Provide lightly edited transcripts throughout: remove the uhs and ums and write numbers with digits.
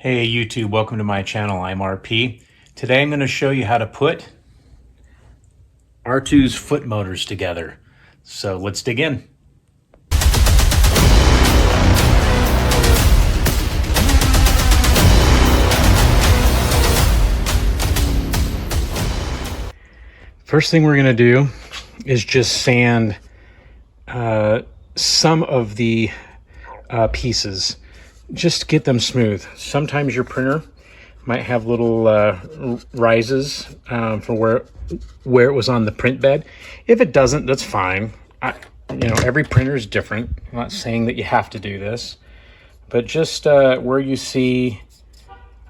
Hey YouTube, welcome to my channel. I'm RP. Today I'm going to show you how to put R2's foot motors together. So let's dig in. First thing we're going to do is just sand some of the pieces. Just get them smooth. Sometimes your printer might have little rises from where it was on the print bed. If it doesn't, that's fine. Every printer is different. I'm not saying that you have to do this, but just where you see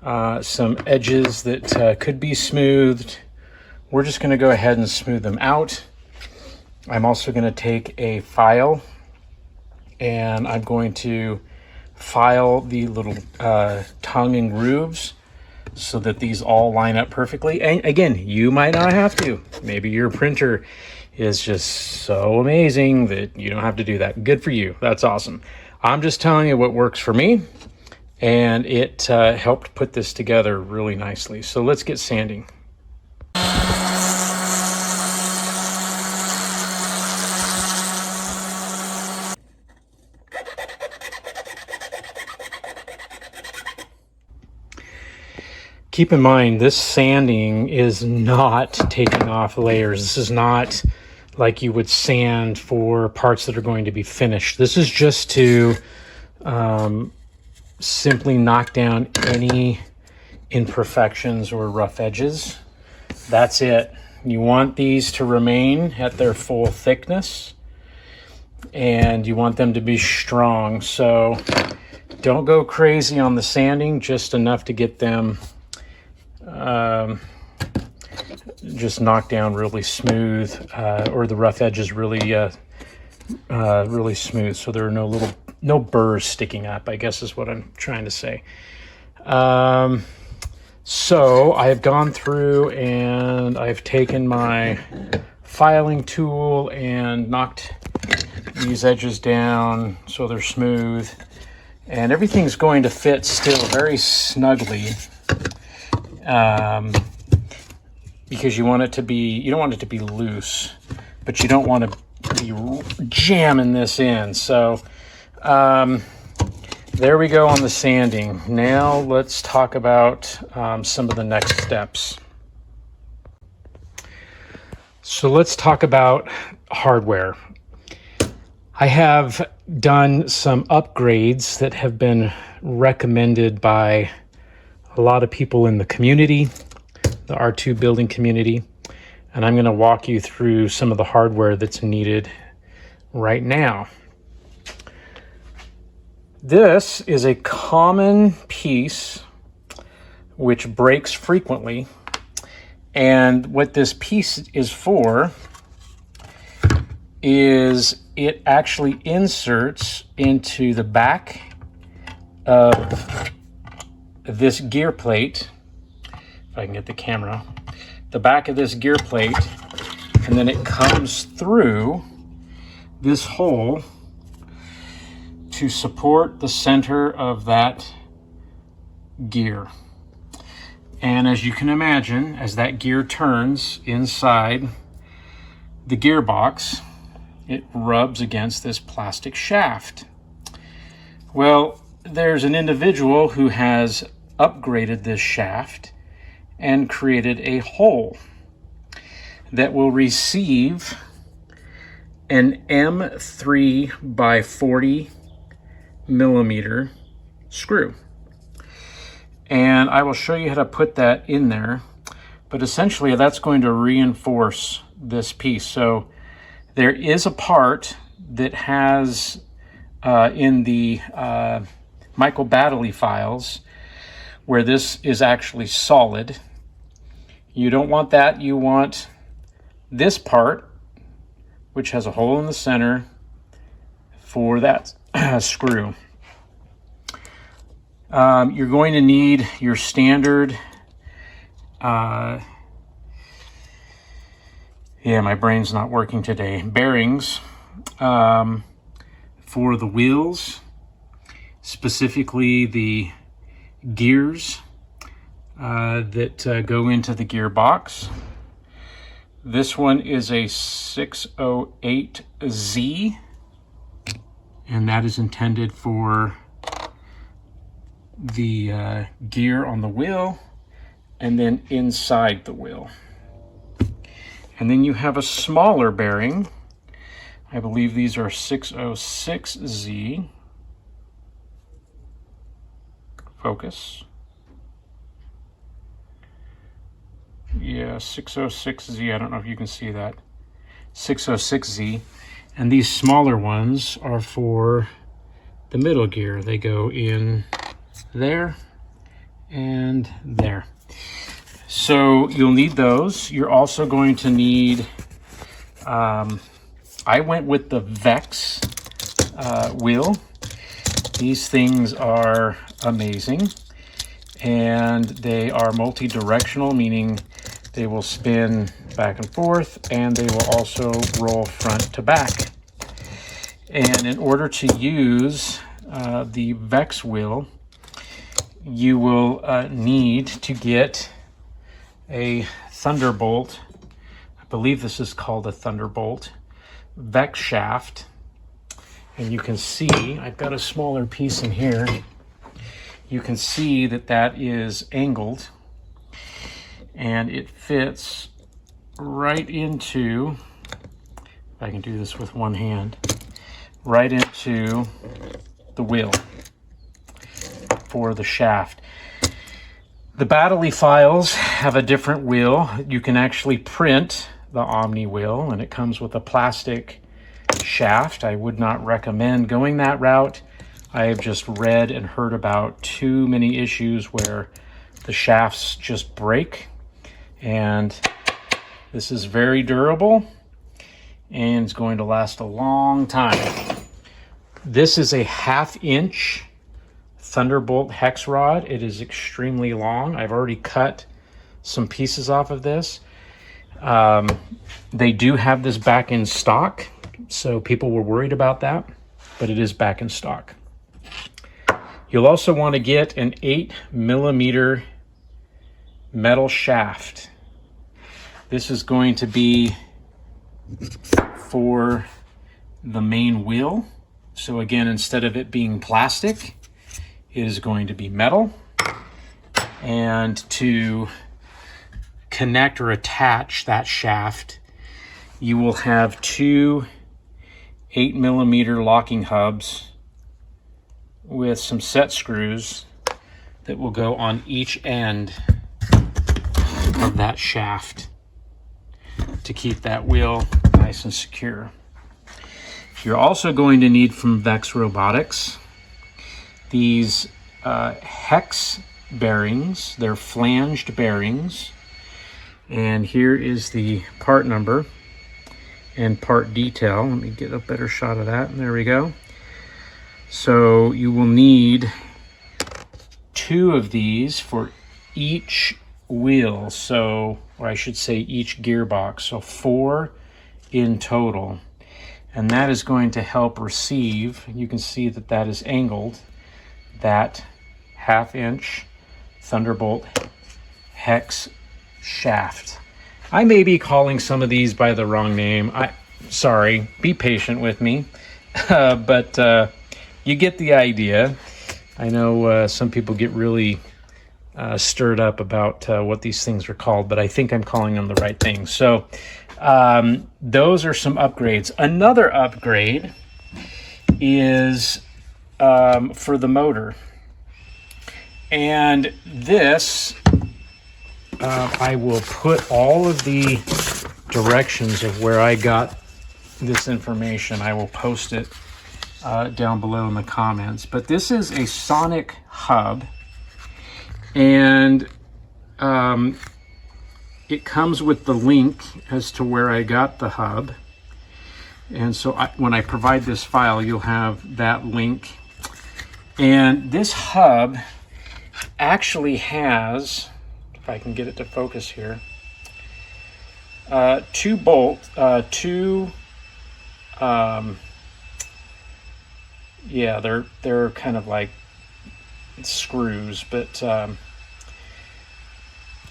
some edges that could be smoothed, we're just going to go ahead and smooth them out. I'm also going to take a file and I'm going to file the little tongue and grooves so that these all line up perfectly. And again, you might not have to. Maybe your printer is just so amazing that you don't have to do that. Good for you. That's awesome. I'm just telling you what works for me, and it helped put this together really nicely. So let's get sanding. Keep in mind, this sanding is not taking off layers. This is not like you would sand for parts that are going to be finished. This is just to simply knock down any imperfections or rough edges. That's it. You want these to remain at their full thickness, and you want them to be strong. So don't go crazy on the sanding, just enough to get them just knocked down really smooth, or the rough edges really really smooth, so there are no burrs sticking up, I guess is what I'm trying to say. So I have gone through and I've taken my filing tool and knocked these edges down so they're smooth, and everything's going to fit still very snugly. Because you don't want it to be loose, but you don't want to be jamming this in. So there we go on the sanding. Now let's talk about some of the next steps. So let's talk about hardware. I have done some upgrades that have been recommended by a lot of people in the community, the R2 building community, and I'm going to walk you through some of the hardware that's needed right now. This is a common piece which breaks frequently, and what this piece is for is it actually inserts into the back of this gear plate. If I can get the camera, the back of this gear plate, and then it comes through this hole to support the center of that gear. And as you can imagine, as that gear turns inside the gearbox, it rubs against this plastic shaft. Well, there's an individual who has upgraded this shaft and created a hole that will receive an M3 by 40 millimeter screw. And I will show you how to put that in there, but essentially that's going to reinforce this piece. So there is a part that has in the Michael Baddeley files where this is actually solid. You don't want that. You want this part, which has a hole in the center for that screw. You're going to need your standard my brain's not working today. Bearings for the wheels, specifically the gears that go into the gearbox. This one is a 608Z, and that is intended for the gear on the wheel and then inside the wheel. And then you have a smaller bearing. I believe these are 606Z. Focus. Yeah, 606Z. I don't know if you can see that. 606Z. And these smaller ones are for the middle gear. They go in there and there. So you'll need those. You're also going to need, I went with the Vex wheel. These things are amazing, and they are multi-directional, meaning they will spin back and forth, and they will also roll front to back. And in order to use the Vex wheel, you will need to get a Thunderbolt. I believe this is called a Thunderbolt Vex shaft. And you can see, I've got a smaller piece in here. You can see that that is angled, and it fits right into, if I can do this with one hand, right into the wheel for the shaft. The Baddeley files have a different wheel. You can actually print the Omni wheel, and it comes with a plastic shaft. I would not recommend going that route. I have just read and heard about too many issues where the shafts just break, and this is very durable and it's going to last a long time. This is a 1/2 inch Thunderbolt hex rod. It is extremely long. I've already cut some pieces off of this. They do have this back in stock, so people were worried about that, but it is back in stock. You'll also want to get an 8mm metal shaft. This is going to be for the main wheel. So again, instead of it being plastic, it is going to be metal. And to connect or attach that shaft, you will have two 8mm locking hubs with some set screws that will go on each end of that shaft to keep that wheel nice and secure. You're also going to need from Vex Robotics these hex bearings. They're flanged bearings, and here is the part number and part detail. Let me get a better shot of that, and there we go. So you will need 2 of these for each wheel, so, or I should say each gearbox, so 4 in total. And that is going to help receive, you can see that that is angled, that 1/2 inch Thunderbolt hex shaft. I may be calling some of these by the wrong name. Sorry, be patient with me. But you get the idea. I know some people get really stirred up about what these things are called, but I think I'm calling them the right thing. So those are some upgrades. Another upgrade is for the motor. And this, I will put all of the directions of where I got this information. I will post it down below in the comments. But this is a sonic hub, and it comes with the link as to where I got the hub. And so when I provide this file, you'll have that link. And this hub actually has, if I can get it to focus here, 2 bolts, yeah, they're kind of like screws, but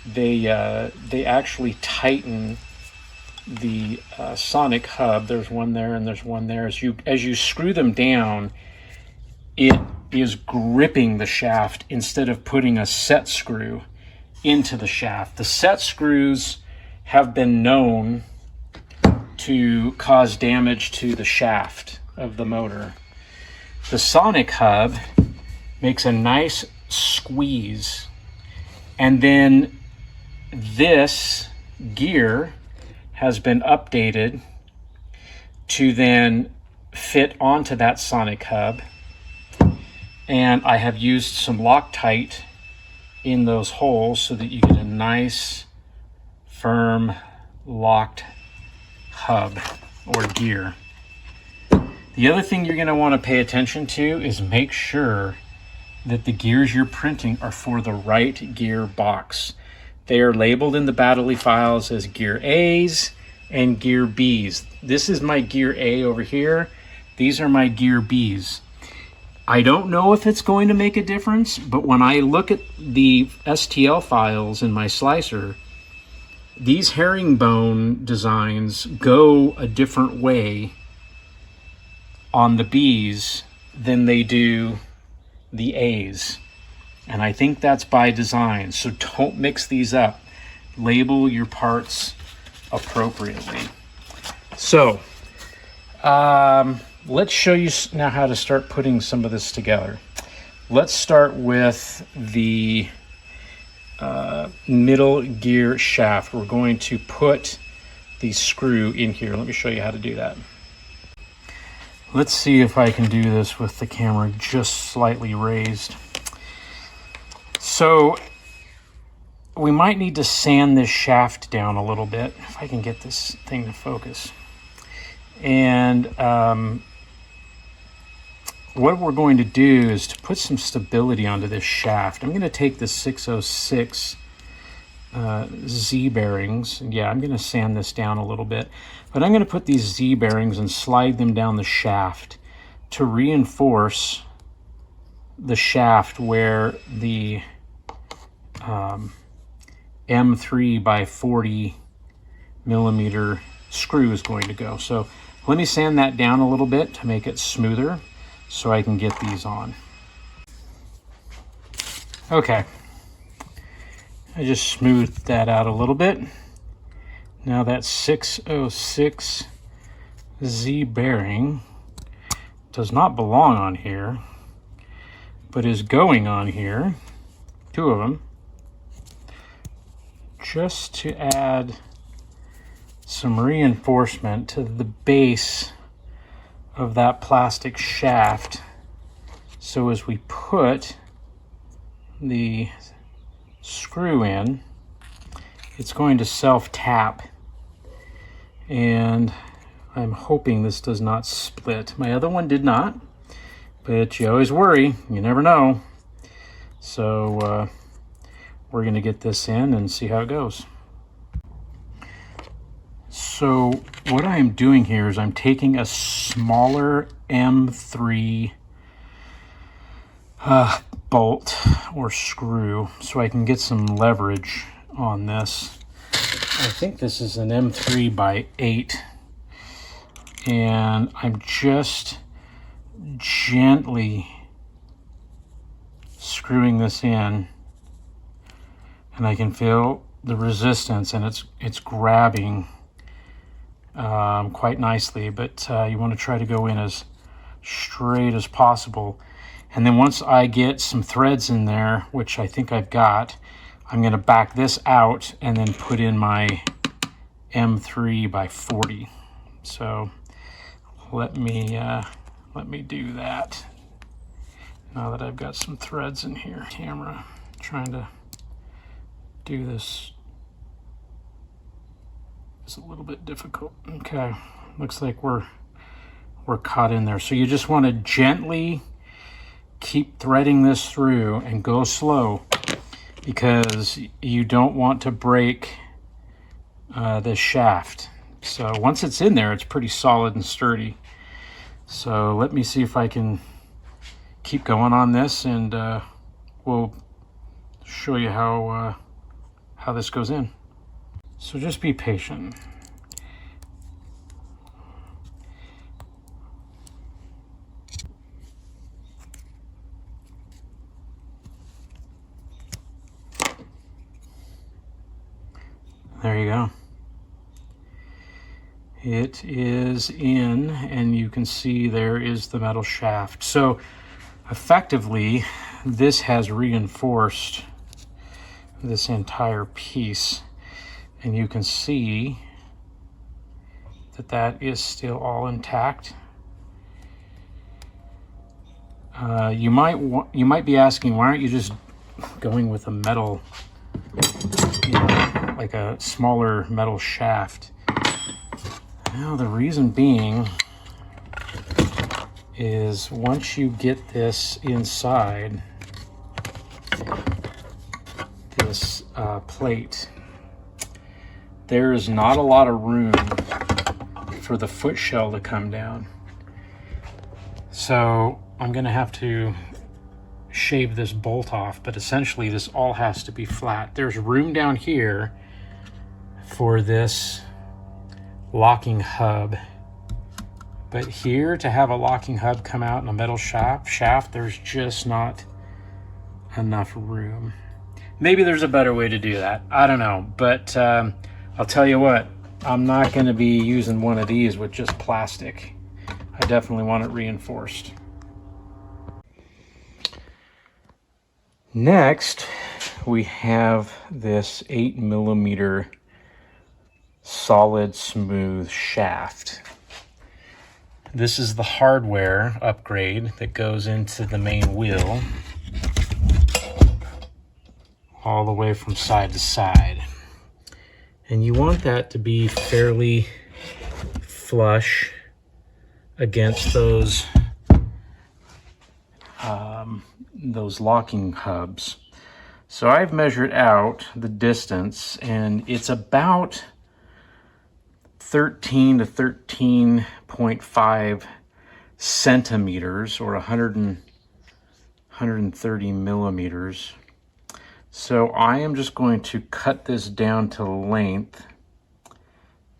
they actually tighten the sonic hub. There's one there and there's one there. As you screw them down, it is gripping the shaft instead of putting a set screw into the shaft. The set screws have been known to cause damage to the shaft of the motor. The sonic hub makes a nice squeeze, and then this gear has been updated to then fit onto that sonic hub, and I have used some Loctite in those holes so that you get a nice firm locked hub or gear. The other thing you're going to want to pay attention to is make sure that the gears you're printing are for the right gear box. They are labeled in the Baddeley files as gear A's and gear B's. This is my gear A over here. These are my gear B's. I don't know if it's going to make a difference, but when I look at the STL files in my slicer, these herringbone designs go a different way on the B's than they do the A's. And I think that's by design. So don't mix these up. Label your parts appropriately. So let's show you now how to start putting some of this together. Let's start with the middle gear shaft. We're going to put the screw in here. Let me show you how to do that. Let's see if I can do this with the camera just slightly raised. So we might need to sand this shaft down a little bit, if I can get this thing to focus. And what we're going to do is to put some stability onto this shaft. I'm going to take the 606 Z bearings. Yeah, I'm going to sand this down a little bit. But I'm going to put these Z bearings and slide them down the shaft to reinforce the shaft where the M3 by 40 millimeter screw is going to go. So let me sand that down a little bit to make it smoother so I can get these on. Okay, I just smoothed that out a little bit. Now that 606 Z bearing does not belong on here, but is going on here, two of them, just to add some reinforcement to the base of that plastic shaft. So as we put the screw in, it's going to self-tap, and I'm hoping this does not split. My other one did not, but you always worry, you never know. So we're going to get this in and see how it goes. So what I am doing here is I'm taking a smaller M3 bolt or screw so I can get some leverage on this. I think this is an M3 by 8, and I'm just gently screwing this in, and I can feel the resistance, and it's grabbing quite nicely, but you want to try to go in as straight as possible. And then once I get some threads in there, which I think I've got, I'm going to back this out and then put in my M3 by 40. So let me do that. Now that I've got some threads in here, camera, trying to do this is a little bit difficult. Okay, looks like we're caught in there. So you just want to gently keep threading this through and go slow, because you don't want to break this shaft. So once it's in there, it's pretty solid and sturdy. So let me see if I can keep going on this and we'll show you how this goes in. So just be patient. There you go. It is in, and you can see there is the metal shaft. So effectively, this has reinforced this entire piece, and you can see that that is still all intact. You might be asking, why aren't you just going with a metal, you know, like a smaller metal shaft? Well, the reason being is once you get this inside this plate, there's not a lot of room for the foot shell to come down. So I'm gonna have to shave this bolt off, but essentially this all has to be flat. There's room down here for this locking hub, but here to have a locking hub come out in a metal shaft, there's just not enough room. Maybe there's a better way to do that, I don't know, but I'll tell you what, I'm not going to be using one of these with just plastic. I definitely want it reinforced. Next, we have this 8mm solid smooth shaft. This is the hardware upgrade that goes into the main wheel all the way from side to side. And you want that to be fairly flush against those locking hubs. So I've measured out the distance, and it's about 13 to 13.5 centimeters, or 130 millimeters. So I am just going to cut this down to length.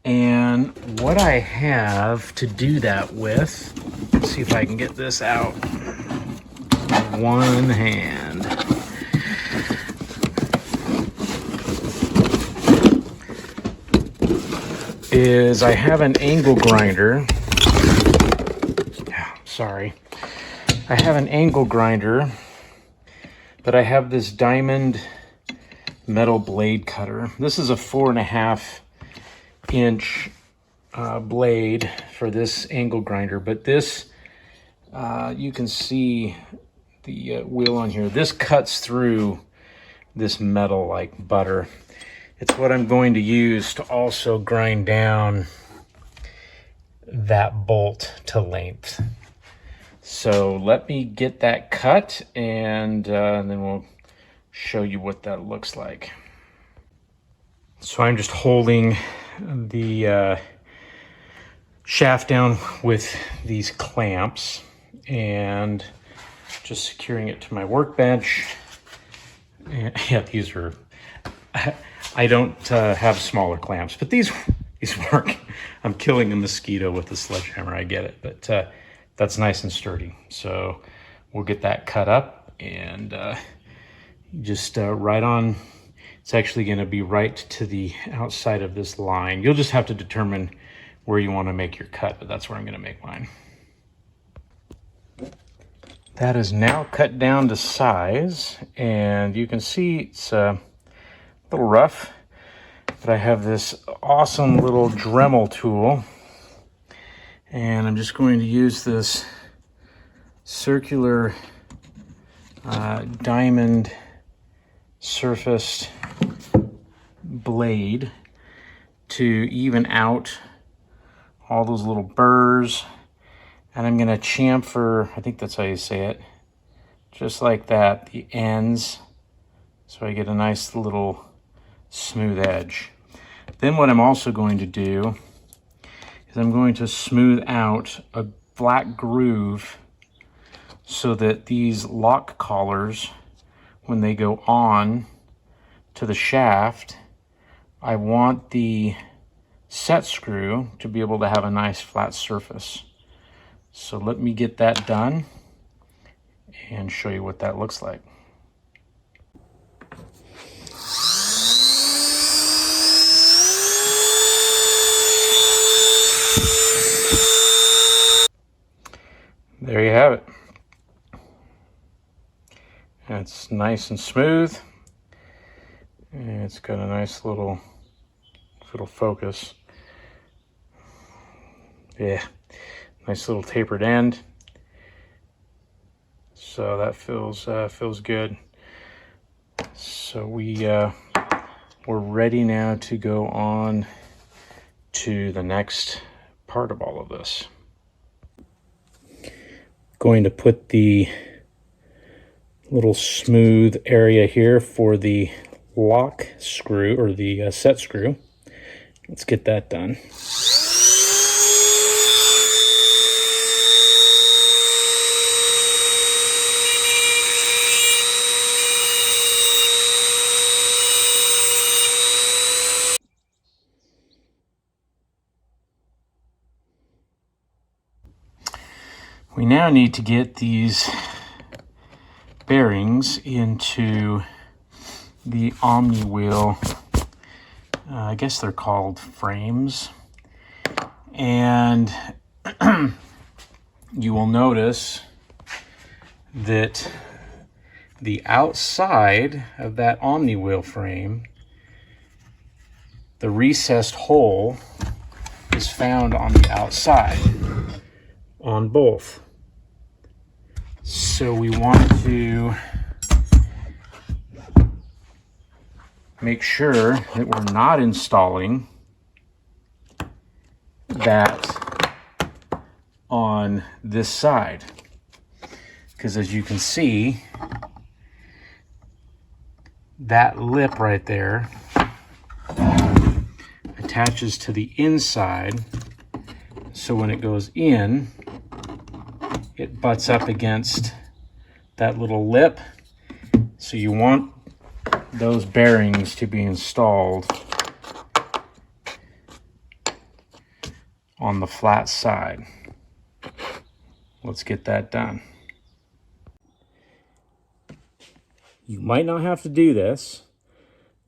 And what I have to do that with, let's see if I can get this out with one hand. Is I have an angle grinder. Sorry. I have an angle grinder, but I have this diamond metal blade cutter. This is a 4.5-inch blade for this angle grinder, but this, you can see the wheel on here. This cuts through this metal like butter. It's what I'm going to use to also grind down that bolt to length. So let me get that cut, and then we'll show you what that looks like. So I'm just holding the shaft down with these clamps and just securing it to my workbench. And, yeah, these are, I don't have smaller clamps, but these work. I'm killing a mosquito with the sledgehammer, I get it, but that's nice and sturdy. So we'll get that cut up, and just right on. It's actually going to be right to the outside of this line. You'll just have to determine where you want to make your cut, but that's where I'm going to make mine. That is now cut down to size, and you can see it's a little rough, but I have this awesome little Dremel tool, and I'm just going to use this circular diamond surfaced blade to even out all those little burrs. And I'm going to chamfer, I think that's how you say it, just like that, the ends, so I get a nice little smooth edge. Then what I'm also going to do is I'm going to smooth out a black groove so that these lock collars when they go on to the shaft, I want the set screw to be able to have a nice flat surface. So let me get that done and show you what that looks like. There you have it. And it's nice and smooth. And it's got a nice little focus. Yeah, nice little tapered end. So that feels good. So we're ready now to go on to the next part of all of this. Going to put the little smooth area here for the lock screw, or the set screw. Let's get that done. We now need to get these bearings into the Omni wheel. I guess they're called frames. And you will notice that the outside of that Omni wheel frame, the recessed hole is found on the outside on both. So we want to make sure that we're not installing that on this side, because as you can see, that lip right there attaches to the inside, so when it goes in, it butts up against that little lip. So you want those bearings to be installed on the flat side. Let's get that done. You might not have to do this,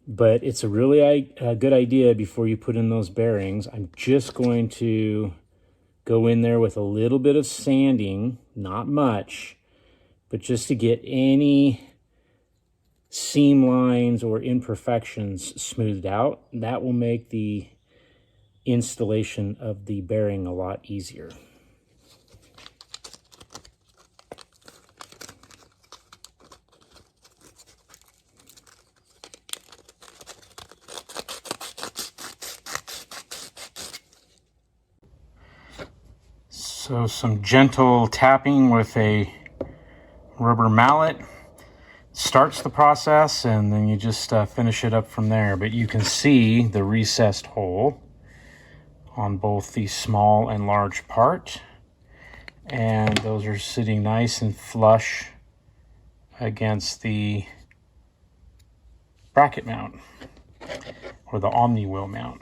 but it's a really good idea before you put in those bearings. I'm just going to go in there with a little bit of sanding, not much, but just to get any seam lines or imperfections smoothed out. That will make the installation of the bearing a lot easier. So some gentle tapping with a rubber mallet starts the process, and then you just finish it up from there. But you can see the recessed hole on both the small and large part, and those are sitting nice and flush against the bracket mount, or the Omni wheel mount.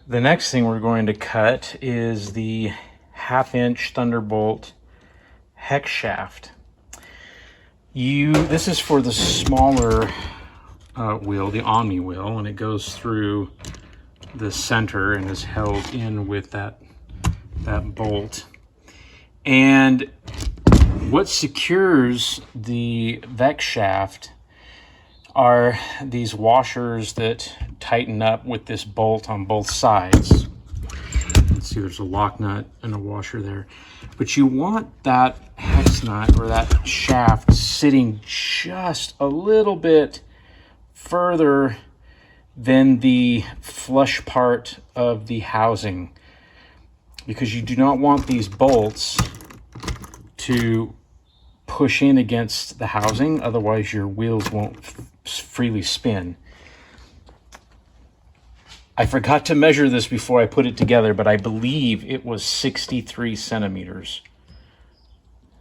The next thing we're going to cut is the 1/2-inch Thunderbolt hex shaft. This is for the smaller wheel, the Omni wheel, and it goes through the center and is held in with that bolt. And what secures the vex shaft are these washers that tighten up with this bolt on both sides. Let's see, there's a lock nut and a washer there. But you want that hex nut, or that shaft, sitting just a little bit further than the flush part of the housing, because you do not want these bolts to push in against the housing, otherwise your wheels won't freely spin. I forgot to measure this before I put it together, but I believe it was 63 centimeters.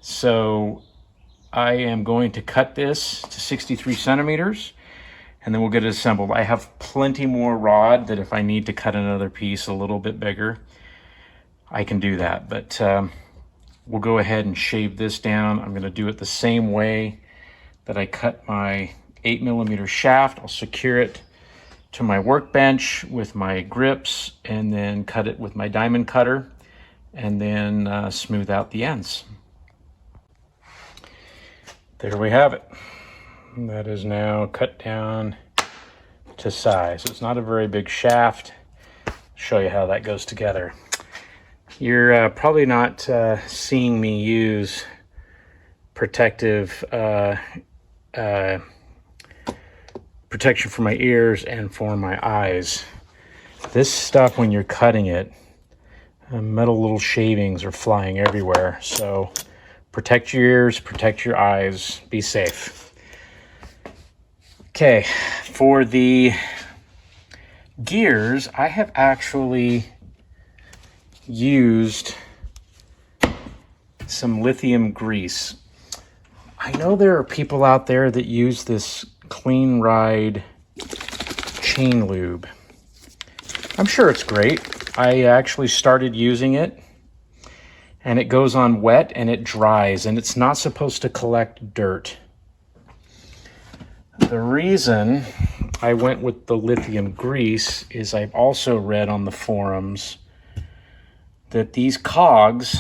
So I am going to cut this to 63 centimeters, and then we'll get it assembled. I have plenty more rod that if I need to cut another piece a little bit bigger, I can do that. But we'll go ahead and shave this down. I'm going to do it the same way that I cut my 8mm shaft. I'll secure it to my workbench with my grips and then cut it with my diamond cutter and then smooth out the ends. There we have it. That is now cut down to size. It's not a very big shaft. I'll show you how that goes together. You're probably not seeing me use protective protection for my ears and for my eyes. This stuff, when you're cutting it, metal little shavings are flying everywhere. So protect your ears, protect your eyes, be safe. Okay, for the gears, I have actually used some lithium grease. I know there are people out there that use this Clean Ride chain lube. I'm sure it's great. I actually started using it, and it goes on wet and it dries, and it's not supposed to collect dirt. The reason I went with the lithium grease is I've also read on the forums that these cogs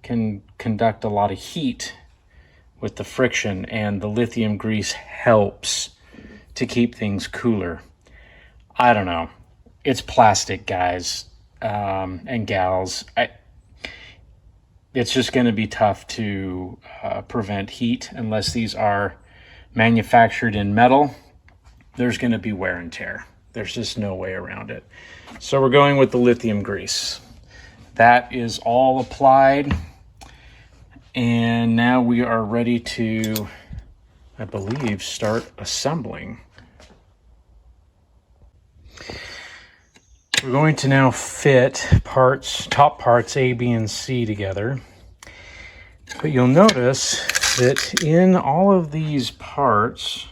can conduct a lot of heat with the friction, and the lithium grease helps to keep things cooler. I don't know. It's plastic, guys and gals. It's just going to be tough to prevent heat unless these are manufactured in metal. There's going to be wear and tear. There's just no way around it. So we're going with the lithium grease. That is all applied. And now we are ready to, I believe, start assembling. We're going to now fit top parts A, B, and C together. But you'll notice that in all of these parts,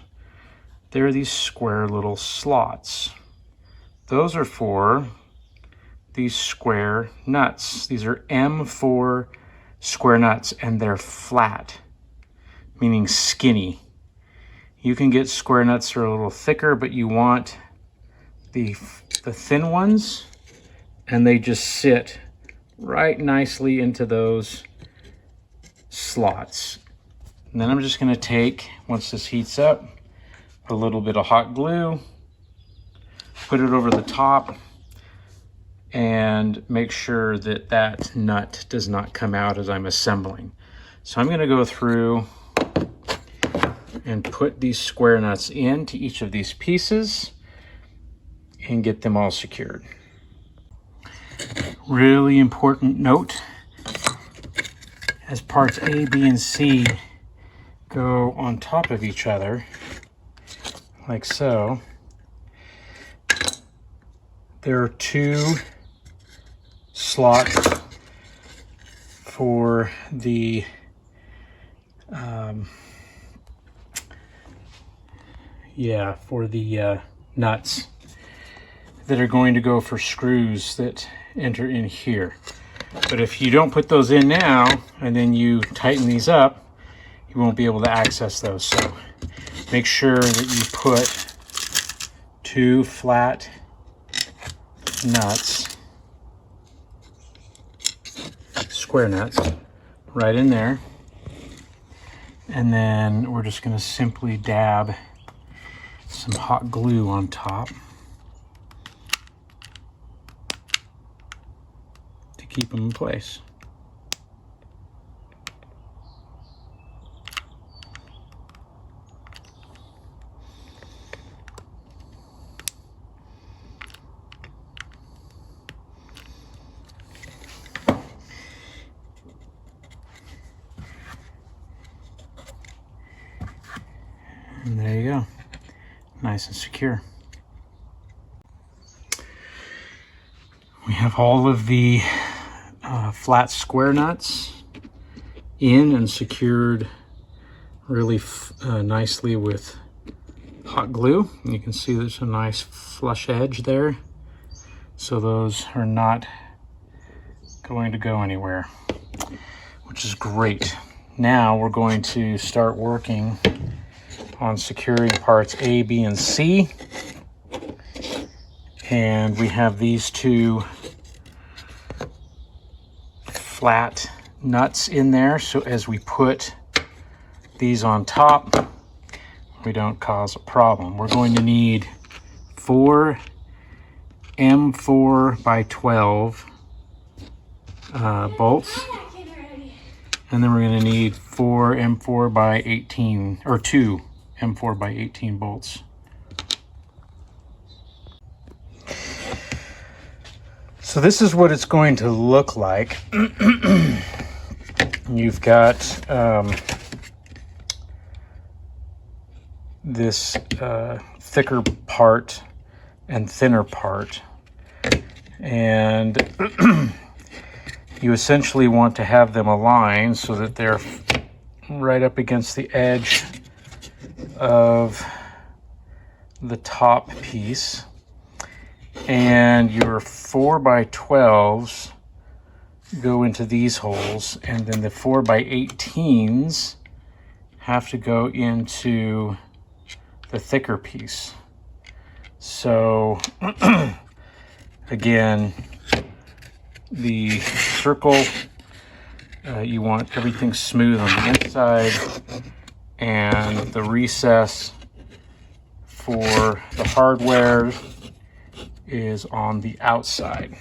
there are these square little slots. Those are for these square nuts. These are M4 square nuts, and they're flat, meaning skinny. You can get square nuts that are a little thicker, but you want the thin ones, and they just sit right nicely into those slots. And then I'm just going to take, once this heats up, a little bit of hot glue, put it over the top, and make sure that that nut does not come out as I'm assembling. So I'm going to go through and put these square nuts into each of these pieces and get them all secured. Really important note, as parts A, B, and C go on top of each other, like so, there are two slots for the nuts that are going to go for screws that enter in here. But if you don't put those in now and then you tighten these up, you won't be able to access those. So make sure that you put two flat nuts, square nuts, right in there. And then we're just going to simply dab some hot glue on top to keep them in place. And there you go, nice and secure. We have all of the flat square nuts in and secured really nicely with hot glue. And you can see there's a nice flush edge there. So those are not going to go anywhere, which is great. Now we're going to start working on securing parts A, B, and C. And we have these two flat nuts in there, so as we put these on top, we don't cause a problem. We're going to need 4 M4 by 12 bolts, and then we're going to need 4 M4 by 18, or 2 M4 by 18 bolts. So this is what it's going to look like. You've got this thicker part and thinner part, and you essentially want to have them aligned so that they're right up against the edge of the top piece. And your 4 by 12s go into these holes, and then the 4 by 18s have to go into the thicker piece. So again, the circle, you want everything smooth on the inside, and the recess for the hardware is on the outside.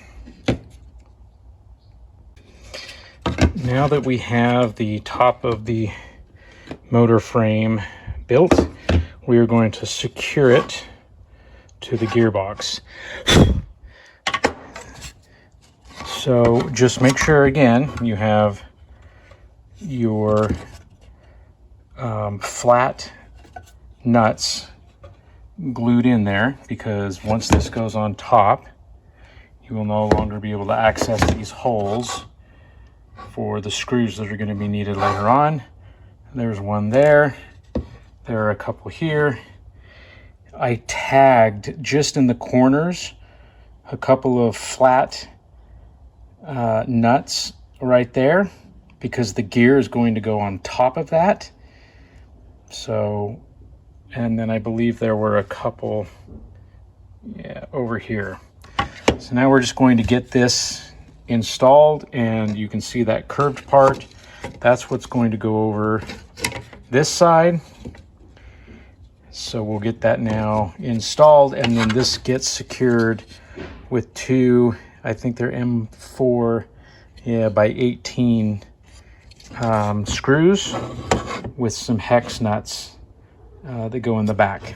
Now that we have the top of the motor frame built, we are going to secure it to the gearbox. So just make sure, again, you have your flat nuts glued in there, because once this goes on top, you will no longer be able to access these holes for the screws that are going to be needed later on. There's one there. There are a couple here. I tagged just in the corners a couple of flat nuts right there, because the gear is going to go on top of that. So, and then I believe there were a couple, yeah, over here. So now we're just going to get this installed, and you can see that curved part. That's what's going to go over this side. So we'll get that now installed, and then this gets secured with 2, I think they're M4, yeah, by 18 screws with some hex nuts that go in the back.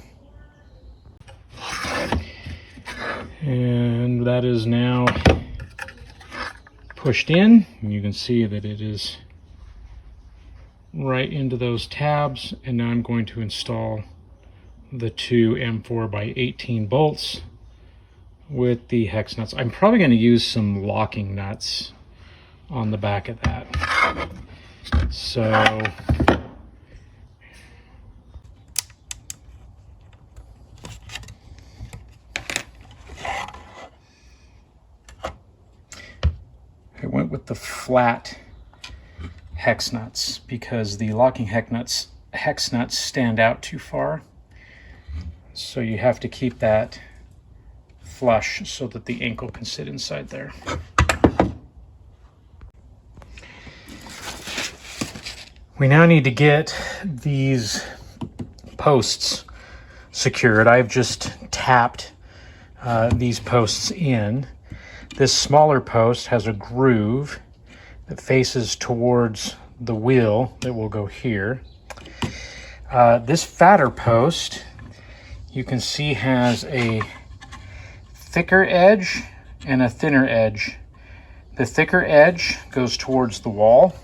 And that is now pushed in, and you can see that it is right into those tabs. And now I'm going to install the 2 M4 by 18 bolts with the hex nuts. I'm probably going to use some locking nuts on the back of that. So I went with the flat hex nuts because the locking hex nuts stand out too far. So you have to keep that flush so that the ankle can sit inside there. We now need to get these posts secured. I've just tapped these posts in. This smaller post has a groove that faces towards the wheel that will go here. This fatter post, you can see, has a thicker edge and a thinner edge. The thicker edge goes towards the wall,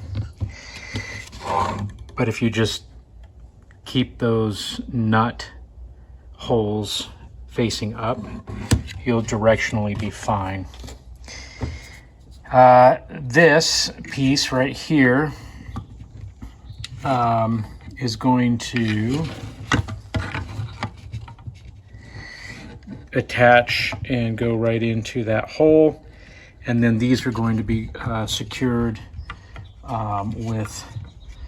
but if you just keep those nut holes facing up, you'll directionally be fine. This piece right here is going to attach and go right into that hole, and then these are going to be secured with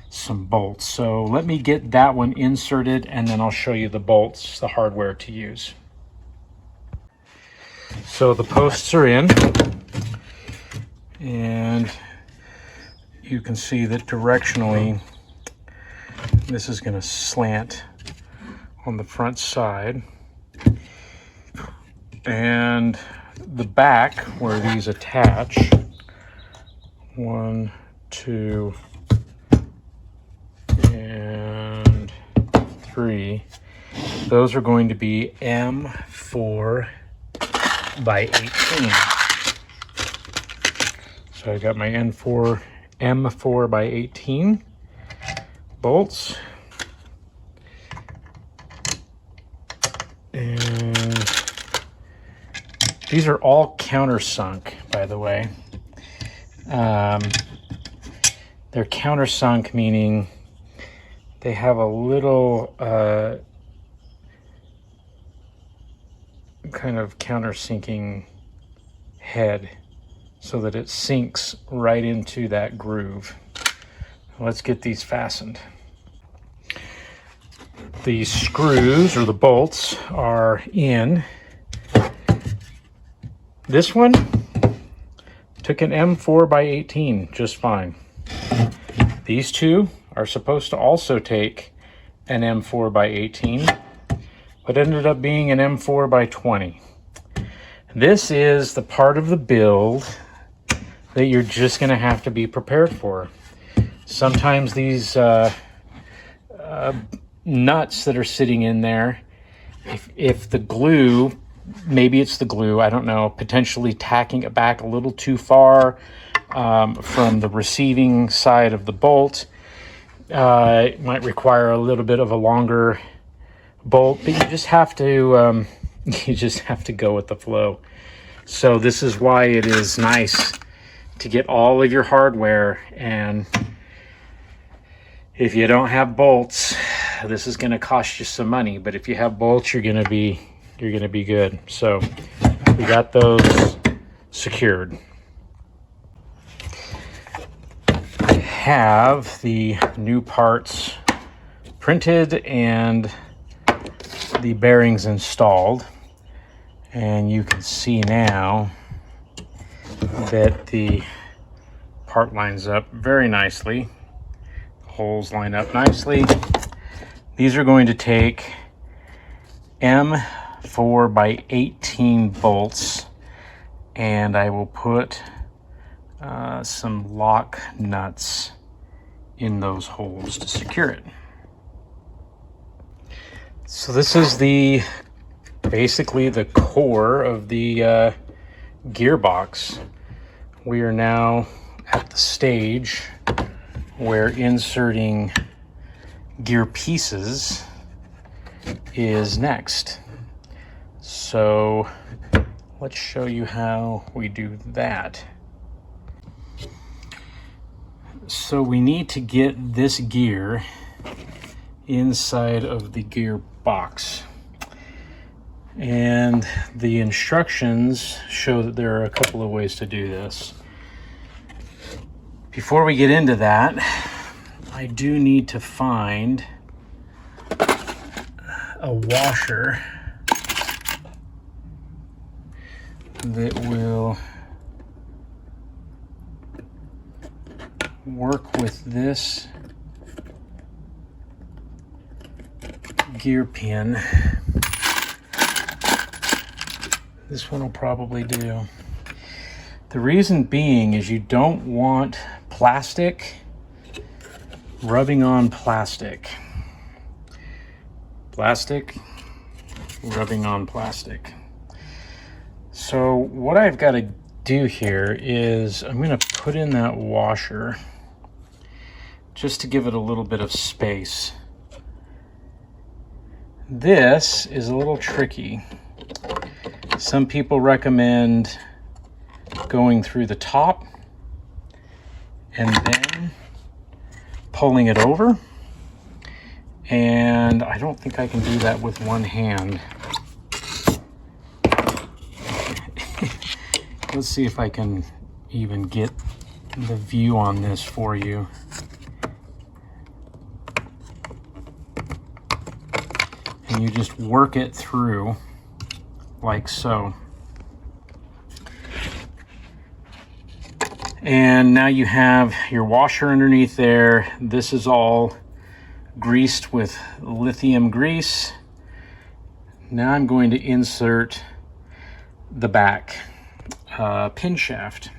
some bolts. So let me get that one inserted, and then I'll show you the bolts, the hardware to use. So the posts are in, and you can see that directionally this is going to slant on the front side, and the back where these attach, 1, 2, and 3, those are going to be M4 by 18. So I got my M4 by 18 bolts, and these are all countersunk, by the way. They're countersunk, meaning they have a little kind of countersinking head so that it sinks right into that groove. Let's get these fastened. The screws, or the bolts, are in. This one took an M4 by 18 just fine. These two are supposed to also take an M4 by 18, but ended up being an M4 by 20. This is the part of the build that you're just going to have to be prepared for. Sometimes these nuts that are sitting in there, if the glue, maybe it's the glue, I don't know, potentially tacking it back a little too far from the receiving side of the bolt, it might require a little bit of a longer bolt, but you just have to go with the flow. So this is why it is nice to get all of your hardware, and if you don't have bolts, this is going to cost you some money, but if you have bolts, you're going to be good. So we got those secured. I have the new parts printed and the bearings installed, and you can see now that the part lines up very nicely. The holes line up nicely. These are going to take M4 by 18 bolts, and I will put some lock nuts in those holes to secure it. So this is basically the core of the gearbox. We are now at the stage where inserting gear pieces is next. So let's show you how we do that. So we need to get this gear inside of the gearbox, and the instructions show that there are a couple of ways to do this. Before we get into that, I do need to find a washer that will work with this gear pin. This one will probably do. The reason being is you don't want plastic rubbing on plastic. Plastic rubbing on plastic. So what I've got to do here is I'm going to put in that washer just to give it a little bit of space. This is a little tricky. Some people recommend going through the top and then pulling it over. And I don't think I can do that with one hand. Let's see if I can even get the view on this for you. And you just work it through like so. And now you have your washer underneath there. This is all greased with lithium grease. Now I'm going to insert the back pin shaft.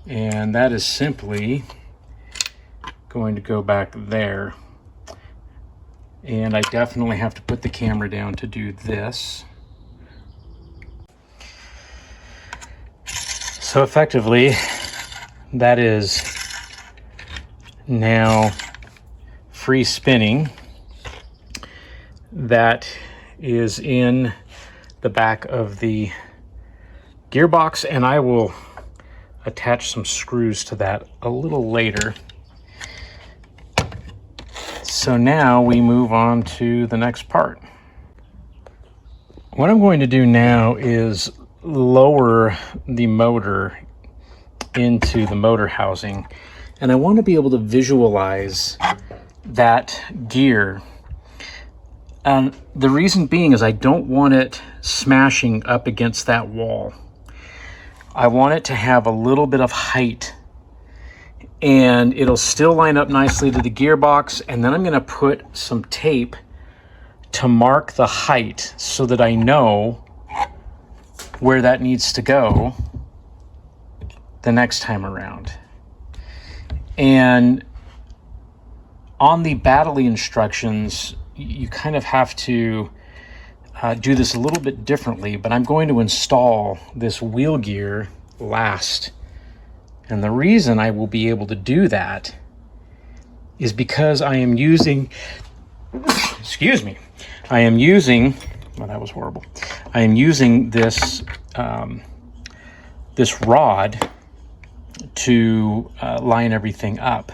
And that is simply going to go back there. And I definitely have to put the camera down to do this. So effectively, that is now free spinning. That is in the back of the gearbox, and I will attach some screws to that a little later. So now we move on to the next part. What I'm going to do now is lower the motor into the motor housing, and I want to be able to visualize that gear. The reason being is I don't want it smashing up against that wall. I want it to have a little bit of height, and it'll still line up nicely to the gearbox. And then I'm going to put some tape to mark the height so that I know where that needs to go the next time around. And on the Baddeley instructions, you kind of have to do this a little bit differently, but I'm going to install this wheel gear last. And the reason I will be able to do that is because I am using, excuse me, I am using, well, that was horrible. I am using this, this rod to line everything up.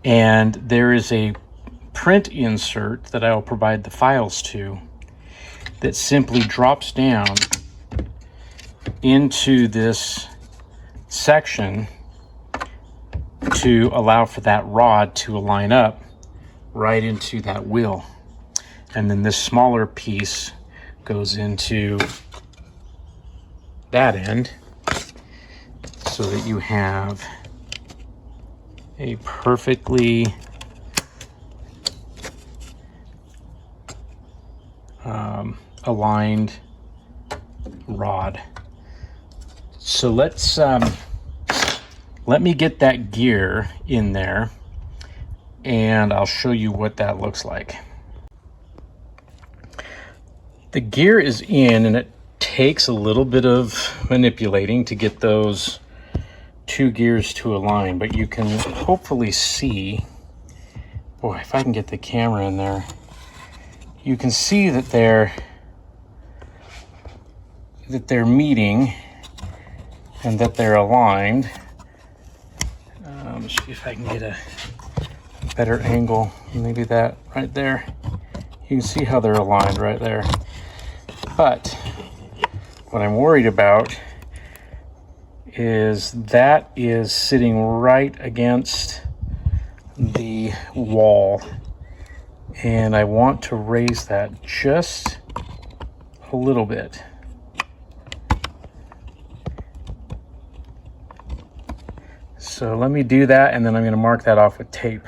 And there is a print insert that I will provide the files to that simply drops down into this section to allow for that rod to line up right into that wheel. And then this smaller piece goes into that end so that you have a perfectly aligned rod. So let's let me get that gear in there, and I'll show you what that looks like. The gear is in, and it takes a little bit of manipulating to get those two gears to align, but you can hopefully see, boy, if I can get the camera in there, you can see that they're meeting and that they're aligned. See if I can get a better angle, maybe that right there. You can see how they're aligned right there. But what I'm worried about is that is sitting right against the wall, and I want to raise that just a little bit. So let me do that, and then I'm going to mark that off with tape.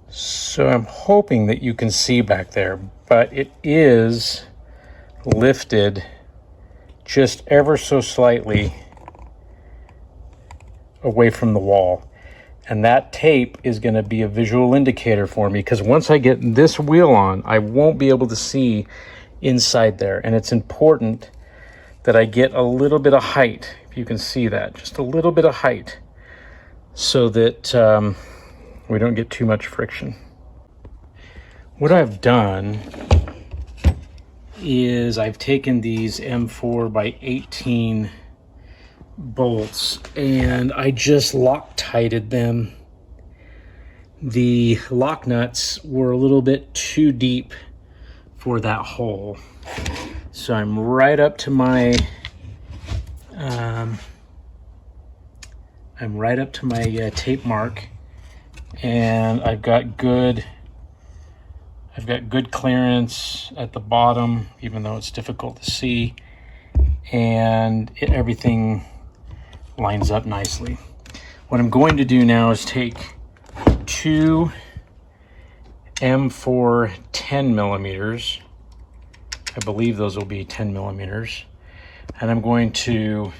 So I'm hoping that you can see back there, but it is lifted just ever so slightly away from the wall. And that tape is going to be a visual indicator for me, because once I get this wheel on, I won't be able to see inside there. And it's important that I get a little bit of height, if you can see that, just a little bit of height, so that we don't get too much friction. What I've done is I've taken these M4 by 18 bolts and I just Loctited them the lock nuts were a little bit too deep for that hole. So I'm right up to my tape mark, and I've got good clearance at the bottom, even though it's difficult to see, and everything lines up nicely. What I'm going to do now is take two M4 10 millimeters. I believe those will be 10 millimeters. And I'm going to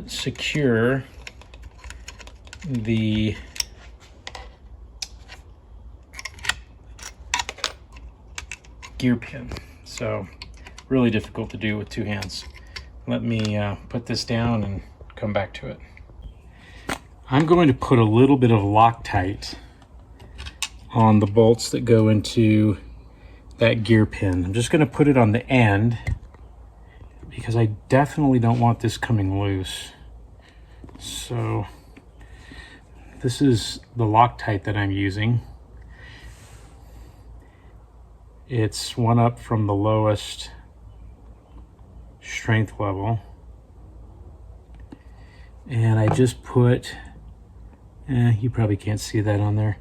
secure the gear pin. So really difficult to do with two hands. Let me put this down and come back to it. I'm going to put a little bit of Loctite on the bolts that go into that gear pin. I'm just going to put it on the end because I definitely don't want this coming loose. So this is the Loctite that I'm using. It's one up from the lowest strength level. And I just put, you probably can't see that on there,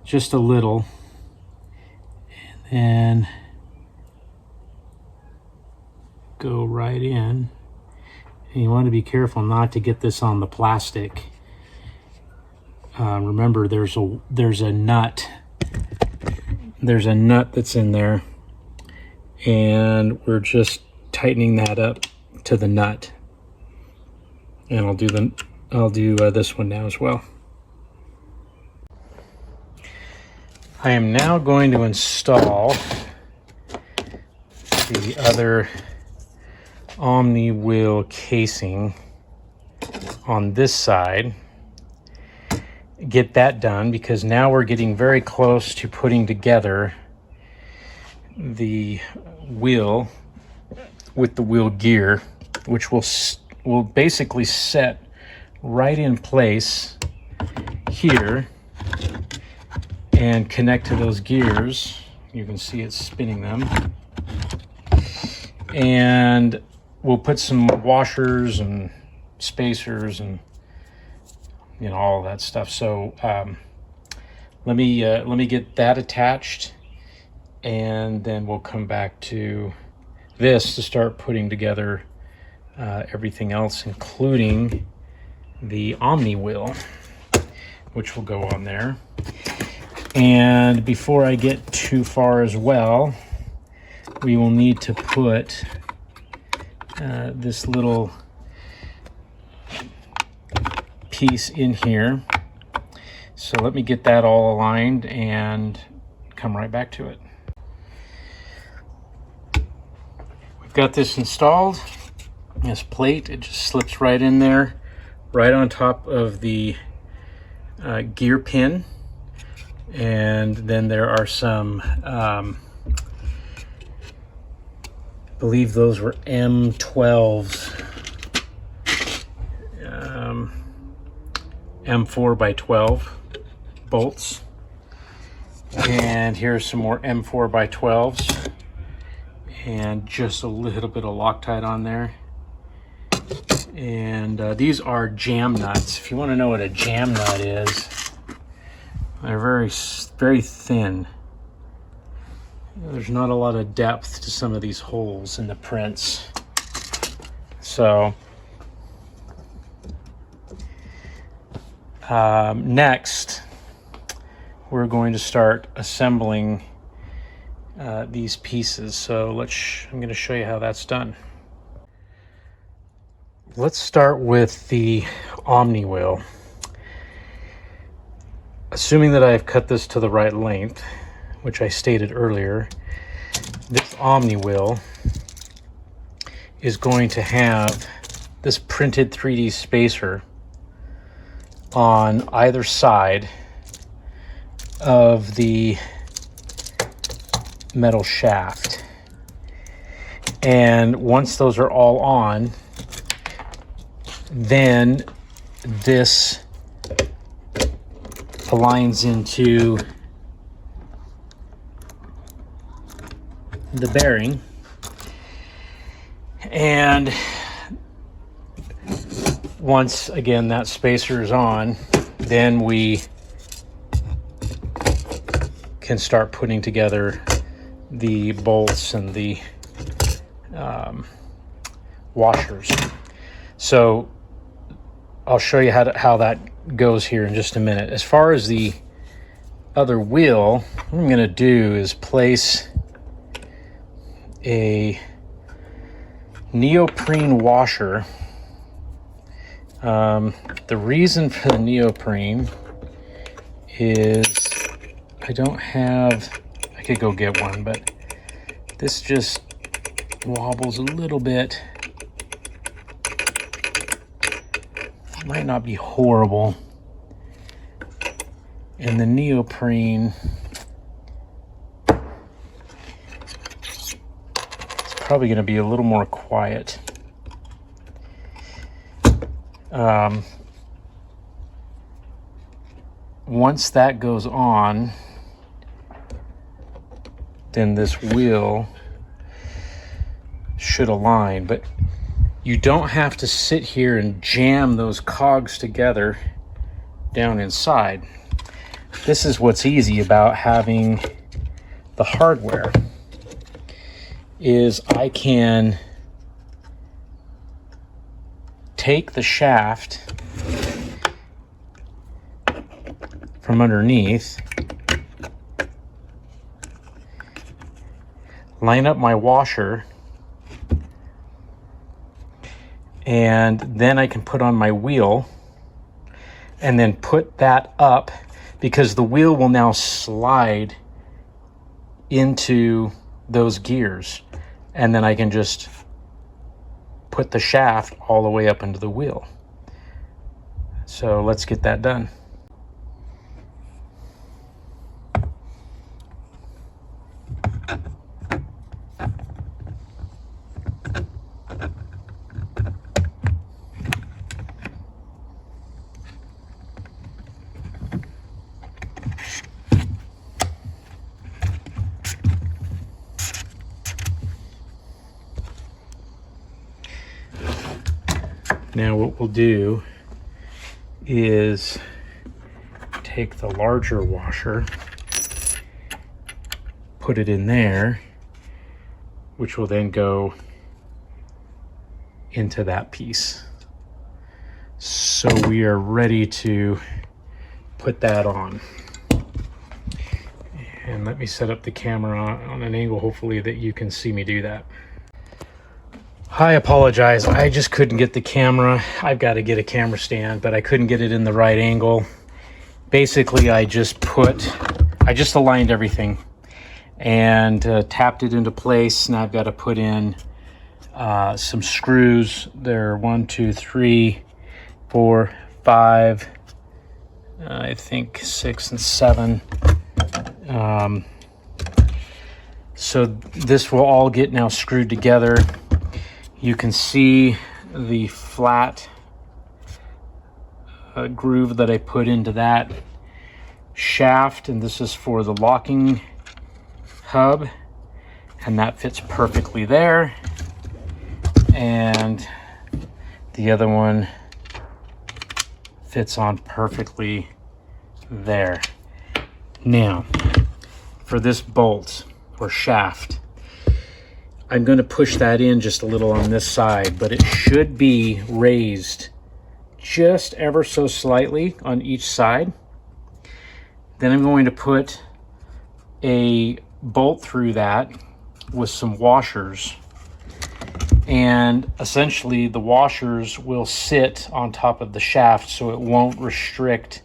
just a little. And then go right in. And you want to be careful not to get this on the plastic. Remember, there's a nut. There's a nut that's in there, and we're just tightening that up to the nut. And I'll do this one now as well. I am now going to install the other Omni wheel casing on this side. Get that done, because now we're getting very close to putting together the wheel with the wheel gear, which will basically set right in place here and connect to those gears. You can see it's spinning them. And we'll put some washers and spacers and all of that stuff. So let me get that attached, and then we'll come back to this to start putting together everything else, including the Omni wheel, which will go on there. And before I get too far as well, we will need to put this little piece in here. So let me get that all aligned and come right back to it. We've got this installed. This plate, it just slips right in there, right on top of the gear pin. And then there are some, I believe those were M12s. M4 by 12 bolts, and here's some more M4 by 12s, and just a little bit of Loctite on there. And these are jam nuts. If you want to know what a jam nut is, they're very thin. There's not a lot of depth to some of these holes in the prints. So next, we're going to start assembling these pieces. So I'm going to show you how that's done. Let's start with the Omni wheel. Assuming that I've cut this to the right length, which I stated earlier, this Omni wheel is going to have this printed 3D spacer on either side of the metal shaft. And once those are all on, then this aligns into the bearing. And once again that spacer is on, then we can start putting together the bolts and the washers. So I'll show you how that goes here in just a minute. As far as the other wheel, what I'm going to do is place a neoprene washer. The reason for the neoprene is I don't have, I could go get one, but this just wobbles a little bit. It might not be horrible. And the neoprene, it's probably going to be a little more quiet. Once that goes on, then this wheel should align, but you don't have to sit here and jam those cogs together down inside. This is what's easy about having the hardware, is I can take the shaft from underneath, line up my washer, and then I can put on my wheel and then put that up, because the wheel will now slide into those gears, and then I can just put the shaft all the way up into the wheel. So let's get that done. Now what we'll do is take the larger washer, put it in there, which will then go into that piece. So we are ready to put that on. And let me set up the camera on an angle, hopefully, that you can see me do that. I apologize, I just couldn't get the camera. I've got to get a camera stand, but I couldn't get it in the right angle. Basically, I just aligned everything and tapped it into place. Now I've got to put in some screws. There are 1, 2, 3, 4, 5, I think 6 and 7. So this will all get now screwed together. You can see the flat groove that I put into that shaft, and this is for the locking hub, and that fits perfectly there. And the other one fits on perfectly there. Now, for this bolt or shaft, I'm going to push that in just a little on this side, but it should be raised just ever so slightly on each side. Then I'm going to put a bolt through that with some washers, and essentially the washers will sit on top of the shaft so it won't restrict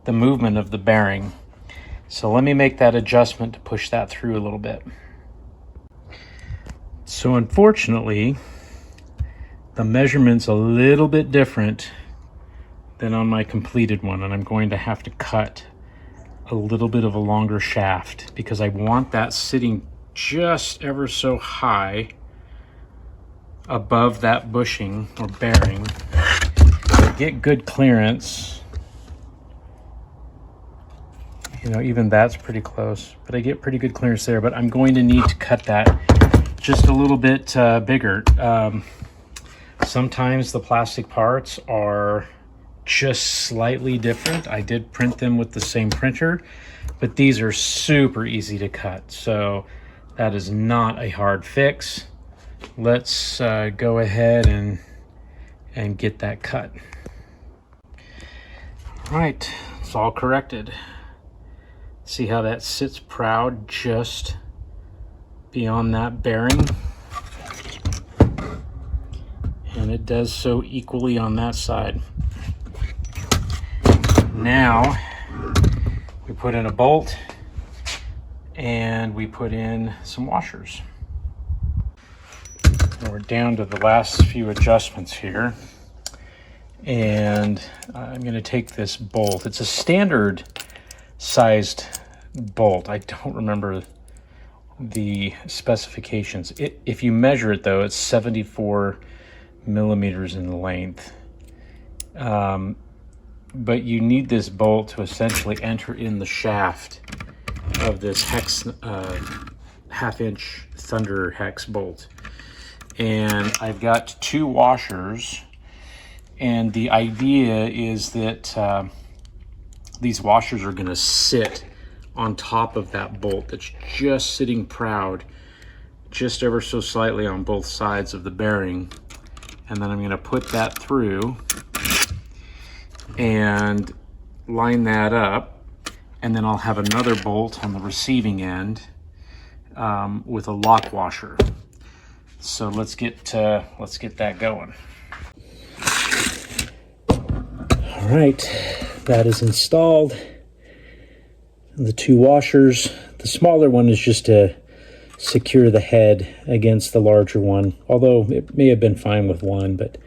the movement of the bearing. So let me make that adjustment to push that through a little bit. So unfortunately, the measurement's a little bit different than on my completed one, and I'm going to have to cut a little bit of a longer shaft because I want that sitting just ever so high above that bushing or bearing to get good clearance You know, even that's pretty close, but I get pretty good clearance there. But I'm going to need to cut that just a little bit bigger. Sometimes the plastic parts are just slightly different. I did print them with the same printer, but these are super easy to cut. So that is not a hard fix. Let's go ahead and get that cut. All right, it's all corrected. See how that sits proud just beyond that bearing? And it does so equally on that side. Now we put in a bolt and we put in some washers. And we're down to the last few adjustments here. And I'm going to take this bolt. It's a standard sized bolt. I don't remember the specifications. If you measure it though, it's 74 millimeters in length. But you need this bolt to essentially enter in the shaft of this hex, half-inch Thunder hex bolt. And I've got 2 washers, and the idea is that these washers are going to sit on top of that bolt that's just sitting proud, just ever so slightly on both sides of the bearing. And then I'm going to put that through and line that up, and then I'll have another bolt on the receiving end with a lock washer. So let's get that going. All right, that is installed. The 2 washers. The smaller one is just to secure the head against the larger one, although it may have been fine with one, but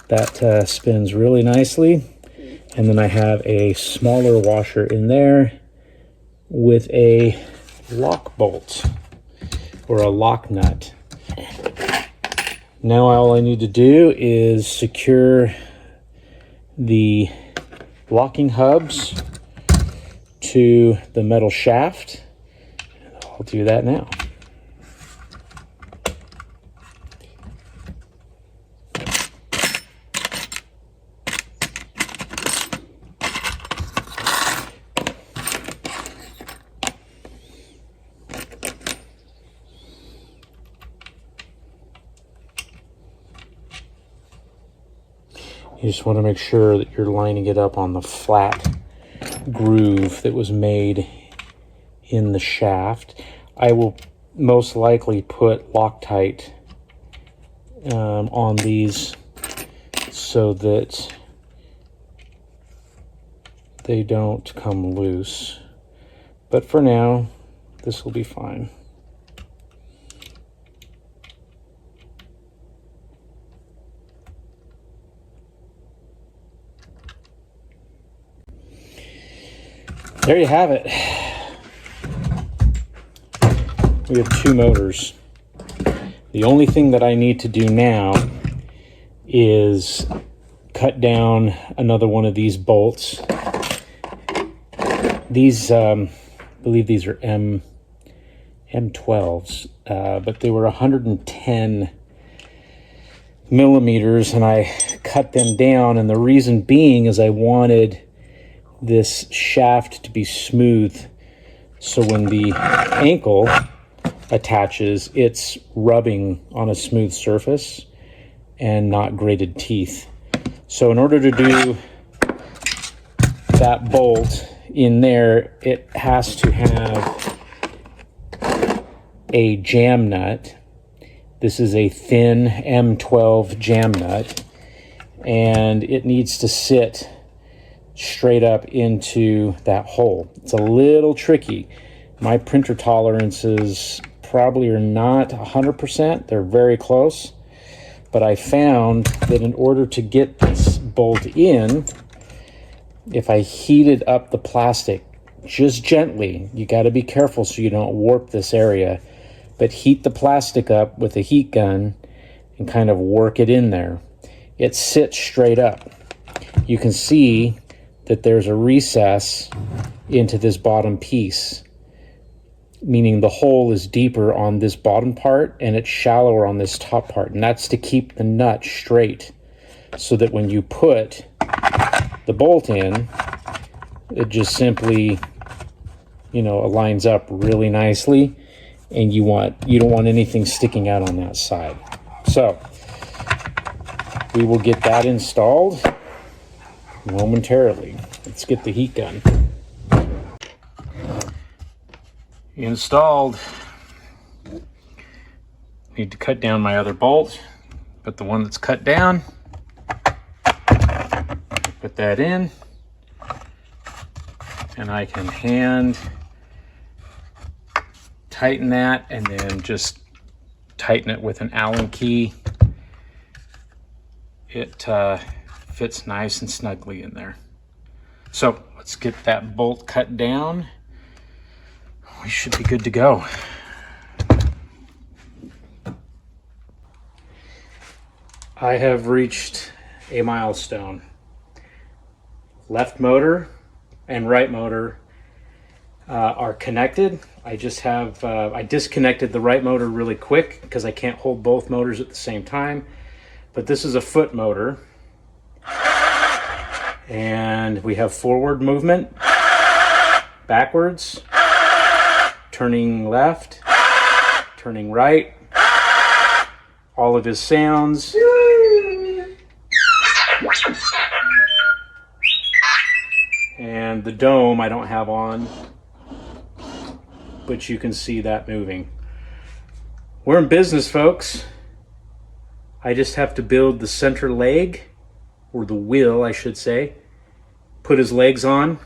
that spins really nicely. And then I have a smaller washer in there with a lock bolt or a lock nut. Now all I need to do is secure the locking hubs to the metal shaft. I'll do that now. You just want to make sure that you're lining it up on the flat groove that was made in the shaft. I will most likely put Loctite on these so that they don't come loose. But for now, this will be fine. There you have it. We have 2 motors. The only thing that I need to do now is cut down another one of these bolts. These, I believe these are M12s, but they were 110 millimeters, and I cut them down, and the reason being is I wanted this shaft to be smooth, so when the ankle attaches, it's rubbing on a smooth surface and not grated teeth. So in order to do that bolt in there, it has to have a jam nut. This is a thin M12 jam nut, and it needs to sit straight up into that hole. It's a little tricky. My printer tolerances probably are not 100%. They're very close. But I found that in order to get this bolt in, if I heated up the plastic just gently, you got to be careful so you don't warp this area, but heat the plastic up with a heat gun and kind of work it in there. It sits straight up. You can see that there's a recess into this bottom piece, meaning the hole is deeper on this bottom part and it's shallower on this top part. And that's to keep the nut straight, so that when you put the bolt in, it just simply, you know, aligns up really nicely, and you don't want anything sticking out on that side. So we will get that installed momentarily. Let's get the heat gun installed. Need to cut down my other bolt, but the one that's cut down, put that in, and I can hand tighten that and then just tighten it with an Allen key. It fits nice and snugly in there. So let's get that bolt cut down. We should be good to go. I have reached a milestone. Left motor and right motor are connected. I just have, I disconnected the right motor really quick because I can't hold both motors at the same time. But this is a foot motor. And we have forward movement, backwards, turning left, turning right, all of his sounds. And the dome I don't have on, but you can see that moving. We're in business, folks. I just have to build the center leg, or the wheel, I should say. Put his legs on,